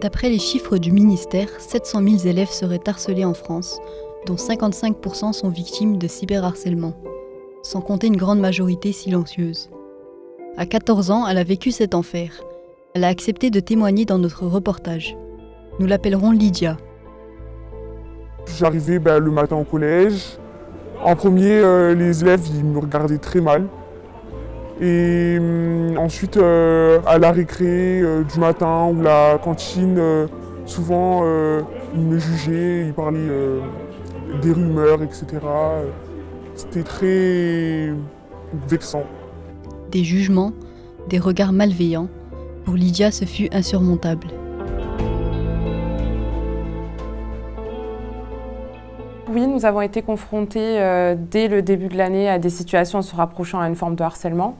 D'après les chiffres du ministère, 700 000 élèves seraient harcelés en France, dont 55% sont victimes de cyberharcèlement, sans compter une grande majorité silencieuse. À 14 ans, elle a vécu cet enfer. Elle a accepté de témoigner dans notre reportage. Nous l'appellerons Lydia. J'arrivais le matin au collège. En premier, les élèves ils me regardaient très mal. Et ensuite, à la récré du matin ou la cantine, souvent ils me jugeaient, ils parlaient des rumeurs, etc. C'était très vexant. Des jugements, des regards malveillants. Pour Lydia, ce fut insurmontable. Oui, nous avons été confrontés dès le début de l'année à des situations se rapprochant à une forme de harcèlement.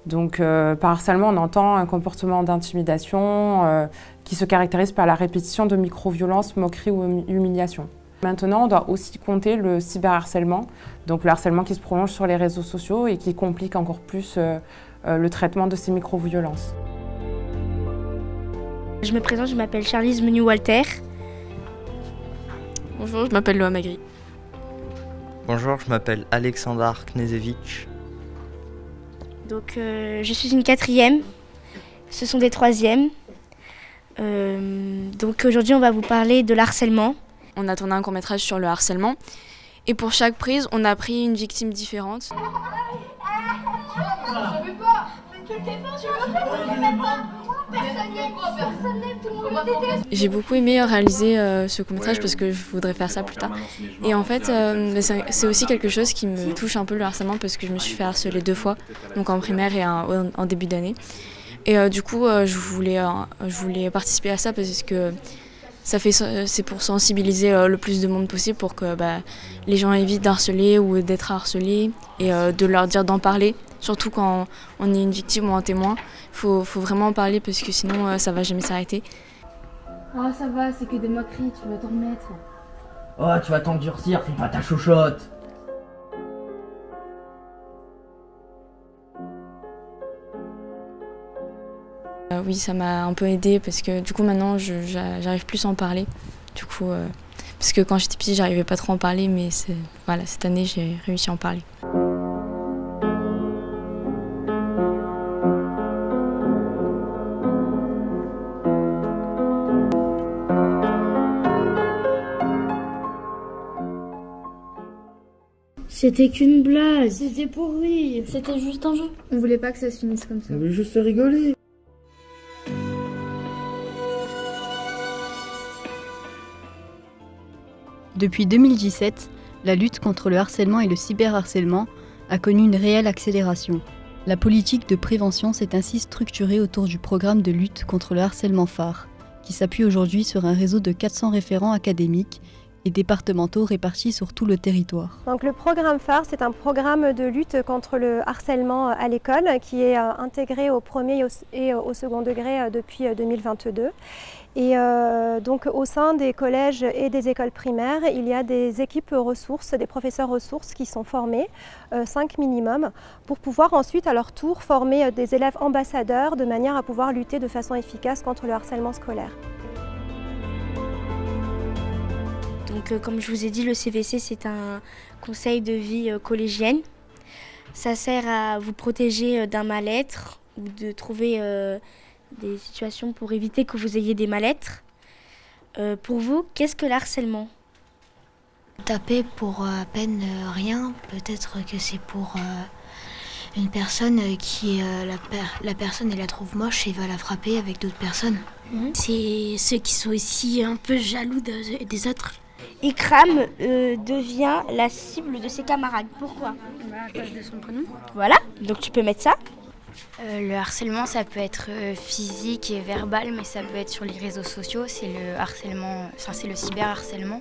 Donc par harcèlement, on entend un comportement d'intimidation qui se caractérise par la répétition de micro-violences, moqueries ou humiliations. Maintenant, on doit aussi compter le cyberharcèlement, donc le harcèlement qui se prolonge sur les réseaux sociaux et qui complique encore plus le traitement de ces micro-violences. Je me présente, je m'appelle Charlize Menu-Walter. Bonjour, je m'appelle Loa Magri. Bonjour, je m'appelle Aleksandar Knezevich. Donc je suis une 4e, ce sont des 3e. Donc aujourd'hui on va vous parler de l'harcèlement. On a tourné un court-métrage sur le harcèlement et pour chaque prise on a pris une victime différente. J'ai beaucoup aimé réaliser ce court-métrage parce que je voudrais faire ça plus tard. Et en fait, c'est aussi quelque chose qui me touche un peu le harcèlement parce que je me suis fait harceler 2 fois, donc en primaire et en début d'année. Et du coup, je voulais participer à ça parce que c'est pour sensibiliser le plus de monde possible pour que les gens évitent d'harceler ou d'être harcelés et de leur dire d'en parler. Surtout quand on est une victime ou un témoin, faut vraiment en parler parce que sinon ça va jamais s'arrêter. Oh ça va, c'est que des moqueries, tu vas t'en remettre. Oh tu vas t'endurcir, fais pas ta chochotte. Oui, ça m'a un peu aidée parce que du coup maintenant j'arrive plus à en parler. Du coup, parce que quand j'étais petite j'arrivais pas trop à en parler, mais voilà, cette année j'ai réussi à en parler. C'était qu'une blague. C'était pour rire. C'était juste un jeu. On voulait pas que ça se finisse comme ça. On voulait juste rigoler. Depuis 2017, la lutte contre le harcèlement et le cyberharcèlement a connu une réelle accélération. La politique de prévention s'est ainsi structurée autour du programme de lutte contre le harcèlement phare, qui s'appuie aujourd'hui sur un réseau de 400 référents académiques et départementaux répartis sur tout le territoire. Donc le programme phare, c'est un programme de lutte contre le harcèlement à l'école qui est intégré au premier et au second degré depuis 2022. Et donc au sein des collèges et des écoles primaires, il y a des équipes ressources, des professeurs ressources qui sont formés, 5 minimum, pour pouvoir ensuite à leur tour former des élèves ambassadeurs de manière à pouvoir lutter de façon efficace contre le harcèlement scolaire. Donc comme je vous ai dit, le CVC c'est un conseil de vie collégienne. Ça sert à vous protéger d'un mal-être ou de trouver des situations pour éviter que vous ayez des mal-être. Pour vous, qu'est-ce que le harcèlement? Taper pour à peine rien, peut-être que c'est pour une personne qui la personne elle la trouve moche et va la frapper avec d'autres personnes. C'est ceux qui sont aussi un peu jaloux des autres. Ikram devient la cible de ses camarades. Pourquoi? À cause de son prénom. Voilà, donc tu peux mettre ça. Le harcèlement, ça peut être physique et verbal, mais ça peut être sur les réseaux sociaux. C'est le harcèlement, enfin c'est le cyberharcèlement.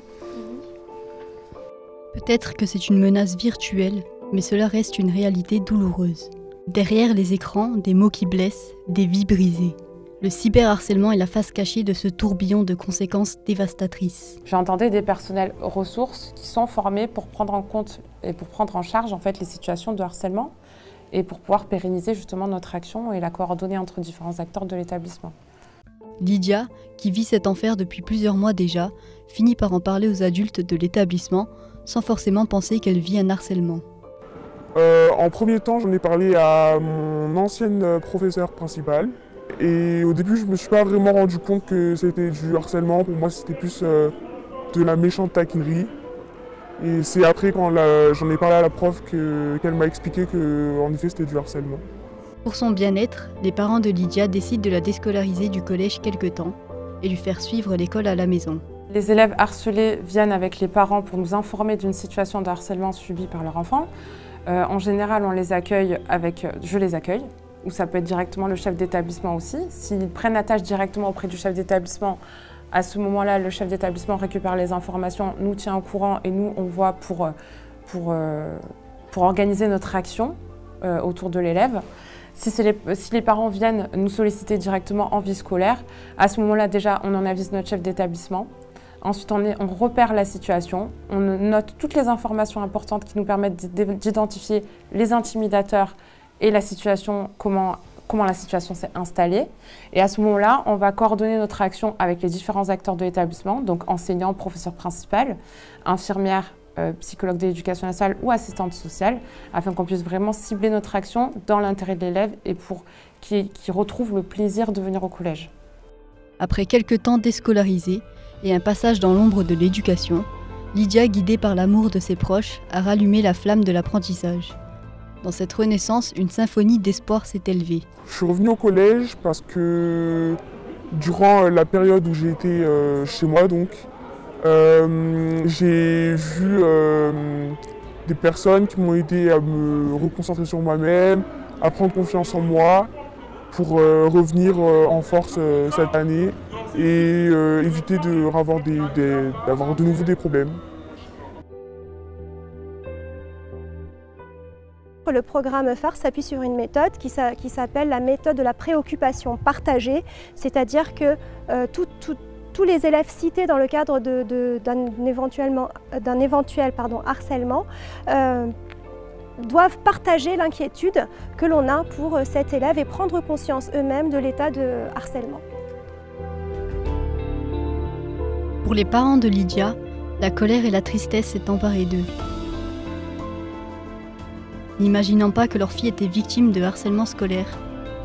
Peut-être que c'est une menace virtuelle, mais cela reste une réalité douloureuse. Derrière les écrans, des mots qui blessent, des vies brisées. Le cyberharcèlement est la face cachée de ce tourbillon de conséquences dévastatrices. J'entendais des personnels ressources qui sont formés pour prendre en compte et pour prendre en charge en fait les situations de harcèlement et pour pouvoir pérenniser justement notre action et la coordonner entre différents acteurs de l'établissement. Lydia, qui vit cet enfer depuis plusieurs mois déjà, finit par en parler aux adultes de l'établissement sans forcément penser qu'elle vit un harcèlement. En premier temps, j'en ai parlé à mon ancienne professeure principale. Et au début, je ne me suis pas vraiment rendu compte que c'était du harcèlement. Pour moi, c'était plus de la méchante taquinerie. Et c'est après, quand j'en ai parlé à la prof, qu'elle m'a expliqué qu'en effet, c'était du harcèlement. Pour son bien-être, les parents de Lydia décident de la déscolariser du collège quelque temps et lui faire suivre l'école à la maison. Les élèves harcelés viennent avec les parents pour nous informer d'une situation de harcèlement subie par leur enfant. En général, on les accueille je les accueille, ou ça peut être directement le chef d'établissement aussi. S'ils prennent la tâche directement auprès du chef d'établissement, à ce moment-là, le chef d'établissement récupère les informations, nous tient au courant et nous, on voit pour organiser notre action autour de l'élève. Si les parents viennent nous solliciter directement en vie scolaire, à ce moment-là, déjà, on en avise notre chef d'établissement. Ensuite, on repère la situation, on note toutes les informations importantes qui nous permettent d'identifier les intimidateurs et la situation, comment la situation s'est installée. Et à ce moment-là, on va coordonner notre action avec les différents acteurs de l'établissement, donc enseignants, professeurs principaux, infirmières, psychologues de l'éducation nationale ou assistantes sociales, afin qu'on puisse vraiment cibler notre action dans l'intérêt de l'élève et pour qu'il retrouve le plaisir de venir au collège. Après quelques temps déscolarisée et un passage dans l'ombre de l'éducation, Lydia, guidée par l'amour de ses proches, a rallumé la flamme de l'apprentissage. Dans cette renaissance, une symphonie d'espoir s'est élevée. Je suis revenue au collège parce que durant la période où j'ai été chez moi, donc, j'ai vu des personnes qui m'ont aidé à me reconcentrer sur moi-même, à prendre confiance en moi pour revenir en force cette année et éviter d'avoir de nouveau des problèmes. Le programme phare s'appuie sur une méthode qui s'appelle la méthode de la préoccupation partagée, c'est-à-dire que tous les élèves cités dans le cadre d'un éventuel harcèlement doivent partager l'inquiétude que l'on a pour cet élève et prendre conscience eux-mêmes de l'état de harcèlement. Pour les parents de Lydia, la colère et la tristesse s'est emparée d'eux. N'imaginant pas que leur fille était victime de harcèlement scolaire,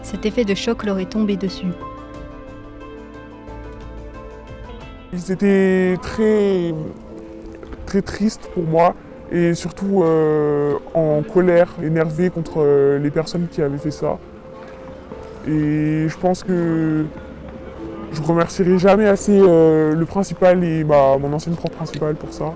cet effet de choc leur est tombé dessus. Ils étaient très tristes pour moi et surtout en colère, énervés contre les personnes qui avaient fait ça. Et je pense que je ne remercierai jamais assez le principal et mon ancienne prof principale pour ça.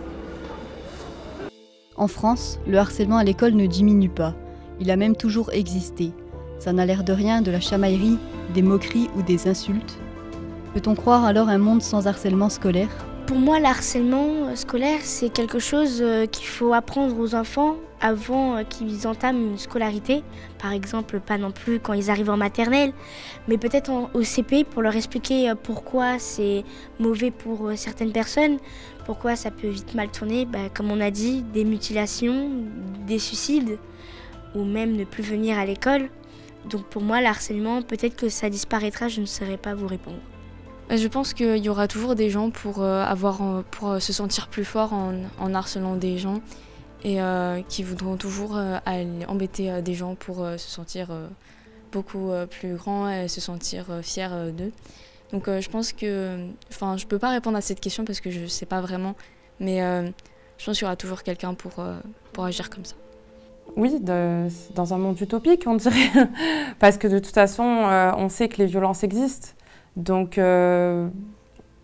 En France, le harcèlement à l'école ne diminue pas. Il a même toujours existé. Ça n'a l'air de rien de la chamaillerie, des moqueries ou des insultes. Peut-on croire alors un monde sans harcèlement scolaire ? Pour moi, le harcèlement scolaire, c'est quelque chose qu'il faut apprendre aux enfants avant qu'ils entament une scolarité. Par exemple, pas non plus quand ils arrivent en maternelle, mais peut-être au CP pour leur expliquer pourquoi c'est mauvais pour certaines personnes, pourquoi ça peut vite mal tourner, comme on a dit, des mutilations, des suicides, ou même ne plus venir à l'école. Donc pour moi, le harcèlement, peut-être que ça disparaîtra, je ne saurais pas vous répondre. Je pense qu'il y aura toujours des gens pour se sentir plus fort en harcelant des gens et qui voudront toujours aller embêter des gens pour se sentir beaucoup plus grands et se sentir fiers d'eux. Donc je pense que, je peux pas répondre à cette question parce que je sais pas vraiment, mais je pense qu'il y aura toujours quelqu'un pour agir comme ça. Oui, dans un monde utopique, on dirait, parce que de toute façon, on sait que les violences existent. Donc,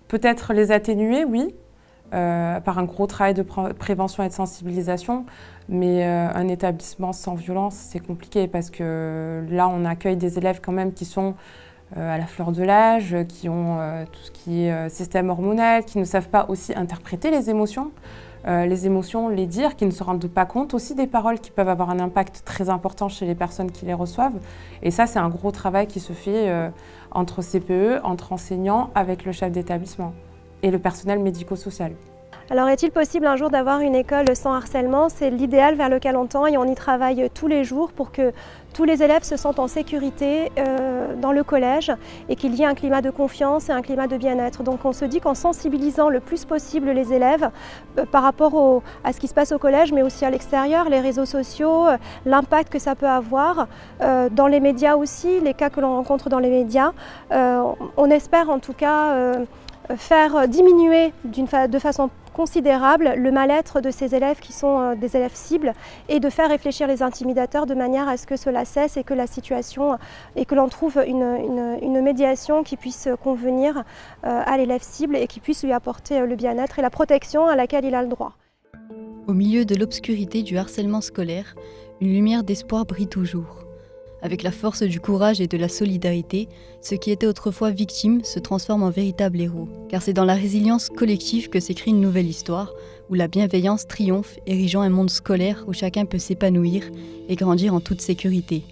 peut-être les atténuer, oui, par un gros travail de prévention et de sensibilisation, mais un établissement sans violence, c'est compliqué parce que là, on accueille des élèves quand même qui sont à la fleur de l'âge, qui ont tout ce qui est système hormonal, qui ne savent pas aussi interpréter les émotions, les dire, qui ne se rendent pas compte aussi des paroles qui peuvent avoir un impact très important chez les personnes qui les reçoivent. Et ça, c'est un gros travail qui se fait entre CPE, entre enseignants, avec le chef d'établissement et le personnel médico-social. Alors est-il possible un jour d'avoir une école sans harcèlement? C'est l'idéal vers lequel on tend et on y travaille tous les jours pour que tous les élèves se sentent en sécurité dans le collège et qu'il y ait un climat de confiance et un climat de bien-être. Donc on se dit qu'en sensibilisant le plus possible les élèves par rapport à ce qui se passe au collège, mais aussi à l'extérieur, les réseaux sociaux, l'impact que ça peut avoir, dans les médias aussi, les cas que l'on rencontre dans les médias, on espère en tout cas faire diminuer de façon considérable le mal-être de ces élèves qui sont des élèves cibles et de faire réfléchir les intimidateurs de manière à ce que cela cesse et que la situation et que l'on trouve une médiation qui puisse convenir à l'élève cible et qui puisse lui apporter le bien-être et la protection à laquelle il a le droit. Au milieu de l'obscurité du harcèlement scolaire, une lumière d'espoir brille toujours. Avec la force du courage et de la solidarité, ceux qui étaient autrefois victimes se transforment en véritables héros. Car c'est dans la résilience collective que s'écrit une nouvelle histoire, où la bienveillance triomphe, érigeant un monde scolaire où chacun peut s'épanouir et grandir en toute sécurité.